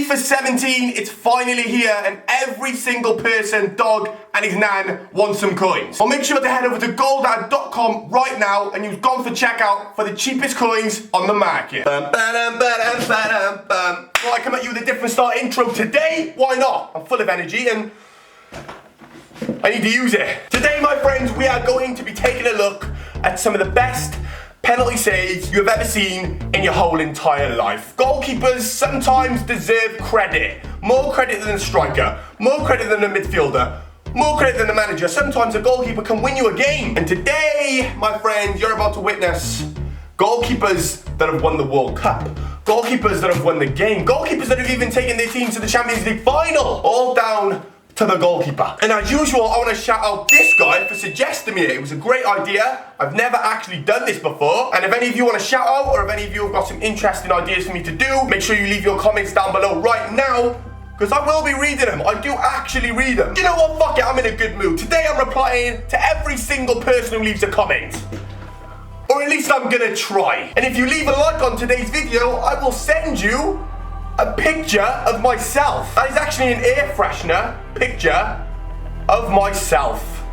FIFA 17, it's finally here, and every single person, dog, and his nan wants some coins. Well, make sure to head over to goldad.com right now and use Gonth for checkout for the cheapest coins on the market. Well, I come at you with a different start intro today. Why not? I'm full of energy and I need to use it. Today, my friends, we are going to be taking a look at some of the best penalty saves you have ever seen in your whole entire life. Goalkeepers sometimes deserve credit. More credit than a striker, more credit than a midfielder, more credit than a manager. Sometimes a goalkeeper can win you a game. And today, my friends, you're about to witness goalkeepers that have won the World Cup, goalkeepers that have won the game, goalkeepers that have even taken their team to the Champions League final, all down to the goalkeeper. And as usual, I want to shout out this guy for suggesting me it. It was a great idea. I've never actually done this before. And if any of you want to shout out, or if any of you have got some interesting ideas for me to do, make sure you leave your comments down below right now, because I will be reading them. I do actually read them. You know what? Fuck it, I'm in a good mood. Today I'm replying to every single person who leaves a comment. Or at least I'm gonna try. And if you leave a like on today's video, I will send you a picture of myself. That is actually an air freshener picture of myself.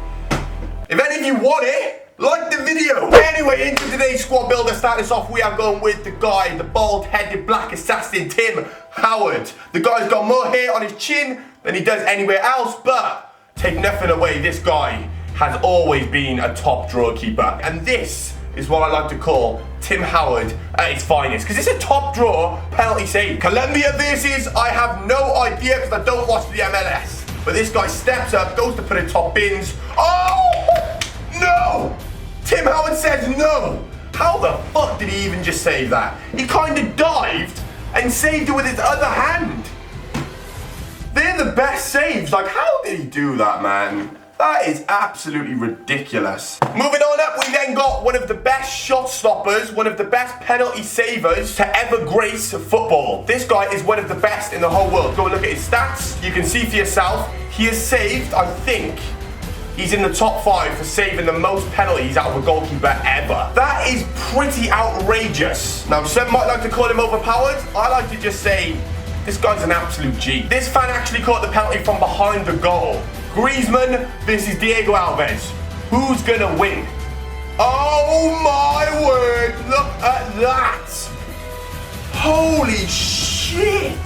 If any of you want it, like the video. Anyway, into today's squad builder. Starting us off, we are going with the guy, the bald-headed black assassin, Tim Howard. The guy's got more hair on his chin than he does anywhere else, but take nothing away, this guy has always been a top draw keeper. And this is what I like to call Tim Howard at its finest, because it's a top draw penalty save. Colombia versus, I have no idea because I don't watch the MLS. But this guy steps up, goes to put in top bins. Oh, no! Tim Howard says no. How the fuck did he even just save that? He kind of dived and saved it with his other hand. They're the best saves. Like, how did he do that, man? That is absolutely ridiculous. Moving on up, we then got one of the best shot stoppers, one of the best penalty savers to ever grace football. This guy is one of the best in the whole world. Go and look at his stats. You can see for yourself. He has saved, I think, he's in the top 5 for saving the most penalties out of a goalkeeper ever. That is pretty outrageous. Now, some might like to call him overpowered. I like to just say, this guy's an absolute G. This fan actually caught the penalty from behind the goal. Griezmann versus Diego Alves. Who's gonna win? Oh my word, look at that. Holy shit.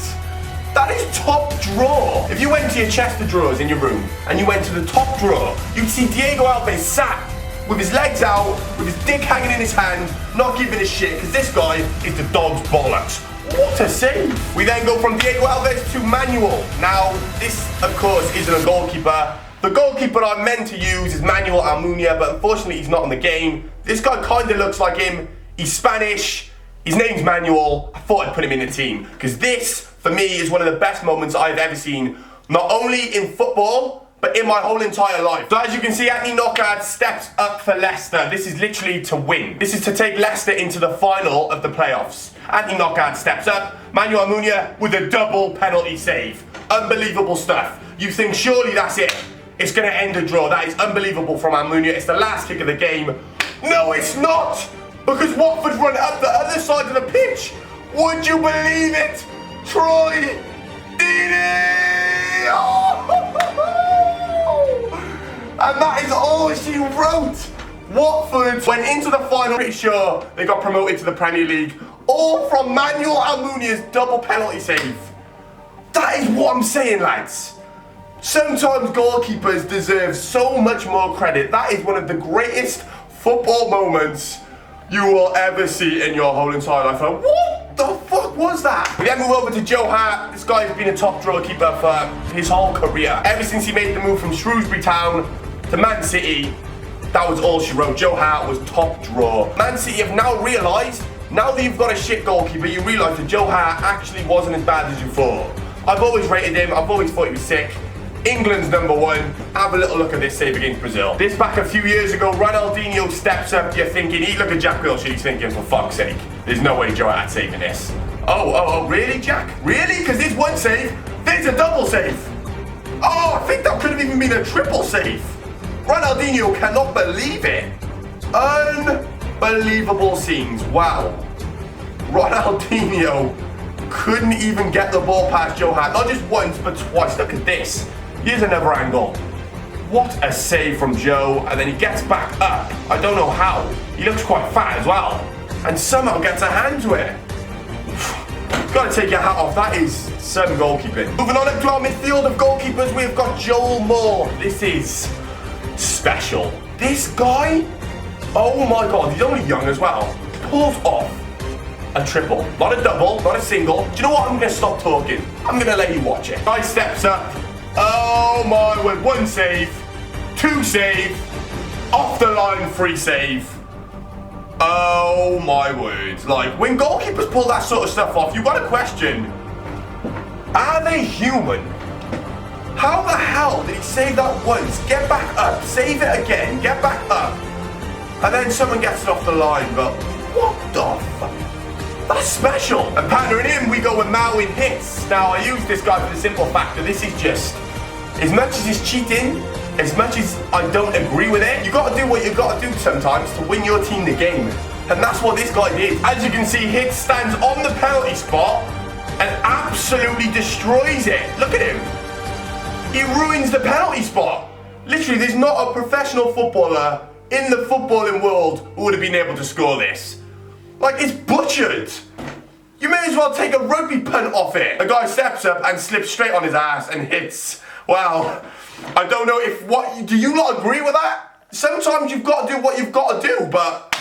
That is top drawer. If you went to your chest of drawers in your room and you went to the top drawer, you'd see Diego Alves sat with his legs out, with his dick hanging in his hand, not giving a shit, because this guy is the dog's bollocks. What a save! We then go from Diego Alves to Manuel. Now, this, of course, isn't a goalkeeper. The goalkeeper I meant to use is Manuel Almunia, but unfortunately he's not in the game. This guy kind of looks like him. He's Spanish. His name's Manuel. I thought I'd put him in the team, because this, for me, is one of the best moments I've ever seen, not only in football, but in my whole entire life. So as you can see, Anthony Knockaert steps up for Leicester. This is literally to win. This is to take Leicester into the final of the playoffs. Anthony Knockaert steps up. Manuel Almunia with a double penalty save. Unbelievable stuff. You think surely that's it. It's going to end a draw. That is unbelievable from Almunia. It's the last kick of the game. No, it's not. Because Watford run up the other side of the pitch. Would you believe it? Troy Deeney! Oh! And that is all she wrote. Watford went into the final. Pretty sure they got promoted to the Premier League. All from Manuel Almunia's double penalty save. That is what I'm saying, lads. Sometimes goalkeepers deserve so much more credit. That is one of the greatest football moments you will ever see in your whole entire life. Like, what the fuck was that? We then move over to Joe Hart. This guy has been a top draw keeper for his whole career. Ever since he made the move from Shrewsbury Town to Man City, that was all she wrote. Joe Hart was top draw. Man City have now realised, now that you've got a shit goalkeeper, you realise that Joe Hart actually wasn't as bad as you thought. I've always rated him. I've always thought he was sick. England's #1. Have a little look at this save against Brazil. This back a few years ago, Ronaldinho steps up. You're thinking, look at Jack Wilshere. He's thinking, for fuck's sake, there's no way Joe Hart's saving this. Oh, really, Jack? Really? Because there's one save, there's a double save. Oh, I think that could have even been a triple save. Ronaldinho cannot believe it. Unbelievable scenes. Wow. Ronaldinho couldn't even get the ball past Joe Hart. Not just once, but twice. Look at this. Here's another angle. What a save from Joe. And then he gets back up. I don't know how. He looks quite fat as well. And somehow gets a hand to it. Gotta take your hat off. That is some goalkeeping. Moving on up to our midfield of goalkeepers, we've got Joel Moore. This is special. This guy, oh my God, he's only young as well. Pulls off a triple. Not a double, not a single. Do you know what? I'm gonna stop talking. I'm gonna let you watch it. Guy steps up. Oh my word. 1 save, 2 save, off the line, 3 save. Oh my word. Like, when goalkeepers pull that sort of stuff off, you've got to question, are they human? How the hell did he save that once, get back up, save it again, get back up, and then someone gets it off the line? But what the fuck? That's special. And partnering him, we go with Mao in hits. Now, I use this guy for the simple fact that this is just, as much as he's cheating, as much as I don't agree with it, you got to do what you got to do sometimes to win your team the game. And that's what this guy did. As you can see, Hit stands on the penalty spot and absolutely destroys it. Look at him. He ruins the penalty spot. Literally, there's not a professional footballer in the footballing world who would have been able to score this. Like, it's butchered. You may as well take a rugby punt off it. The guy steps up and slips straight on his ass and hits. Well, I don't know if do you not agree with that? Sometimes you've got to do what you've got to do, but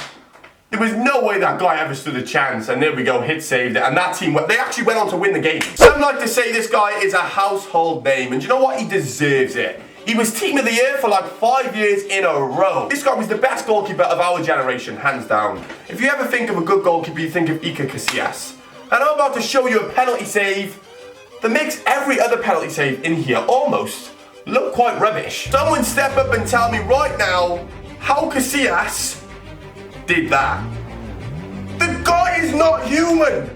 there was no way that guy ever stood a chance. And there we go, Hit saved it. And that team, they actually went on to win the game. Some like to say this guy is a household name. And you know what? He deserves it. He was team of the year for like 5 years in a row. This guy was the best goalkeeper of our generation, hands down. If you ever think of a good goalkeeper, you think of Casillas. And I'm about to show you a penalty save that makes every other penalty save in here almost look quite rubbish. Someone step up and tell me right now how Casillas did that. The guy is not human.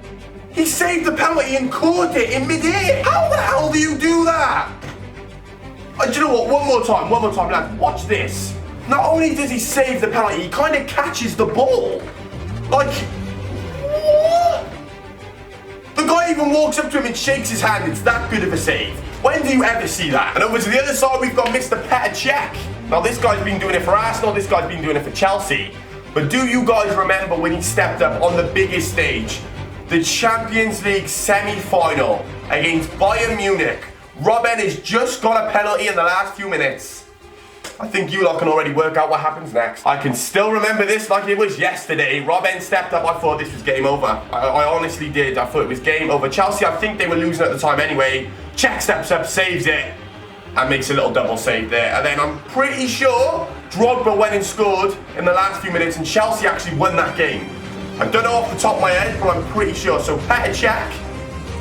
He saved the penalty and caught it in mid-air. How the hell do you do that? Do you know what? One more time, lads. Watch this. Not only does he save the penalty, he kind of catches the ball. Like, what? The guy even walks up to him and shakes his hand. It's that good of a save. When do you ever see that? And over to the other side, we've got Mr. Cech. Now, this guy's been doing it for Arsenal. This guy's been doing it for Chelsea. But do you guys remember when he stepped up on the biggest stage? The Champions League semi-final against Bayern Munich. Robben has just got a penalty in the last few minutes. I think you lot can already work out what happens next. I can still remember this like it was yesterday. Robben stepped up. I thought this was game over. I honestly did. I thought it was game over. Chelsea, I think they were losing at the time anyway. Cech steps up, saves it, and makes a little double save there. And then I'm pretty sure Drogba went and scored in the last few minutes, and Chelsea actually won that game. I don't know off the top of my head, but I'm pretty sure. So Cech,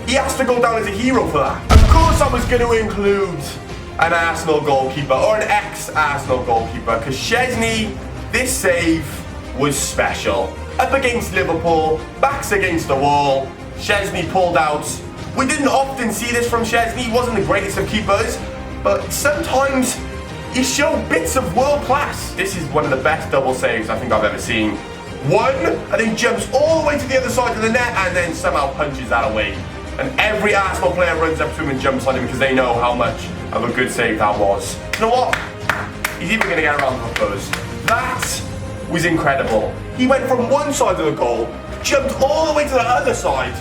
he has to go down as a hero for that. Of course, I was going to include an Arsenal goalkeeper, or an ex-Arsenal goalkeeper, because Szczesny, this save was special. Up against Liverpool, backs against the wall, Szczesny pulled out. We didn't often see this from Szczesny. He wasn't the greatest of keepers, but sometimes he showed bits of world class. This is one of the best double saves I think I've ever seen. One, and then jumps all the way to the other side of the net, and then somehow punches that away. And every Arsenal player runs up to him and jumps on him because they know how much of a good save that was. You know what? He's even going to get around the buzz. That was incredible. He went from one side of the goal, jumped all the way to the other side,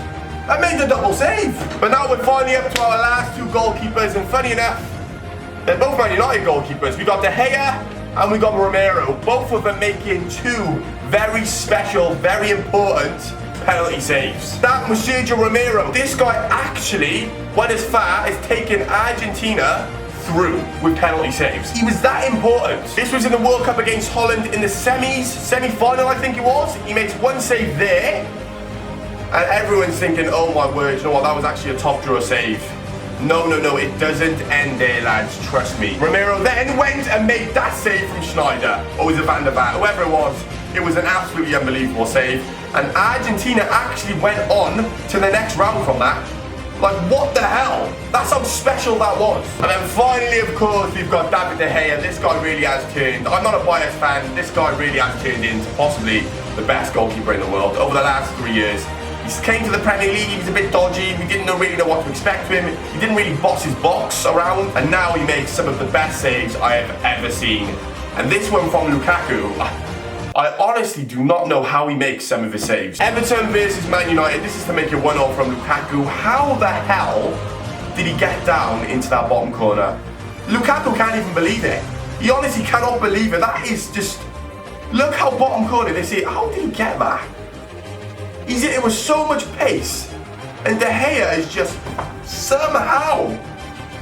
and made the double save. But now we're finally up to our last two goalkeepers, and funny enough, they're both Man United goalkeepers. We got De Gea and we got Romero, both of them making two very special, very important penalty saves. That was Sergio Romero. This guy actually went as far as taking Argentina through with penalty saves. He was that important. This was in the World Cup against Holland in the semi-final, I think it was. He makes one save there, and everyone's thinking, oh my word, you know what, that was actually a top drawer save. No, it doesn't end there, lads, trust me. Romero then went and made that save from Schneider, or was it Van der Vaart, whoever it was an absolutely unbelievable save. And Argentina actually went on to the next round from that. Like, what the hell? That's how special that was. And then finally, of course, we've got David De Gea. This guy really has turned, I'm not a biased fan, this guy really has turned into possibly the best goalkeeper in the world. Over the last 3 years, he He came to the Premier League, he was a bit dodgy, we didn't really know what to expect from him, he didn't really boss his box around, and now he makes some of the best saves I have ever seen. And this one from Lukaku, I honestly do not know how he makes some of his saves. Everton versus Man United, this is to make a 1-0 from Lukaku. How the hell did he get down into that bottom corner? Lukaku can't even believe it. He honestly cannot believe it. That is just, look how bottom corner this is. How did he get that? It was so much pace, and De Gea is just somehow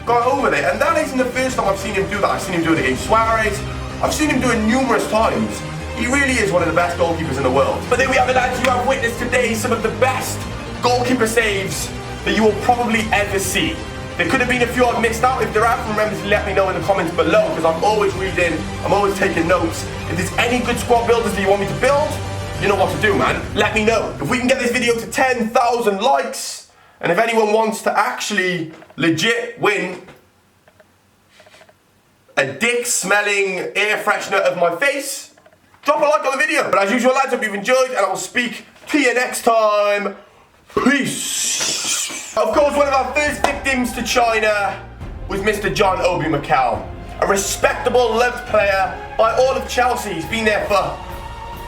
got over there. And that isn't the first time I've seen him do that. I've seen him do it against Suarez. I've seen him do it numerous times. He really is one of the best goalkeepers in the world. But there we have it, lads. You have witnessed today some of the best goalkeeper saves that you will probably ever see. There could have been a few I've missed out. If there are, remember to let me know in the comments below, because I'm always reading, I'm always taking notes. If there's any good squad builders that you want me to build, you know what to do, man. Let me know. If we can get this video to 10,000 likes, and if anyone wants to actually legit win a dick-smelling air freshener of my face, drop a like on the video. But as usual, lads, I hope you've enjoyed, and I will speak to you next time. Peace. Of course, one of our first victims to China was Mr. John Obi Mikel, a respectable, loved player by all of Chelsea. He's been there for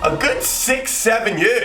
a good 6-7 years.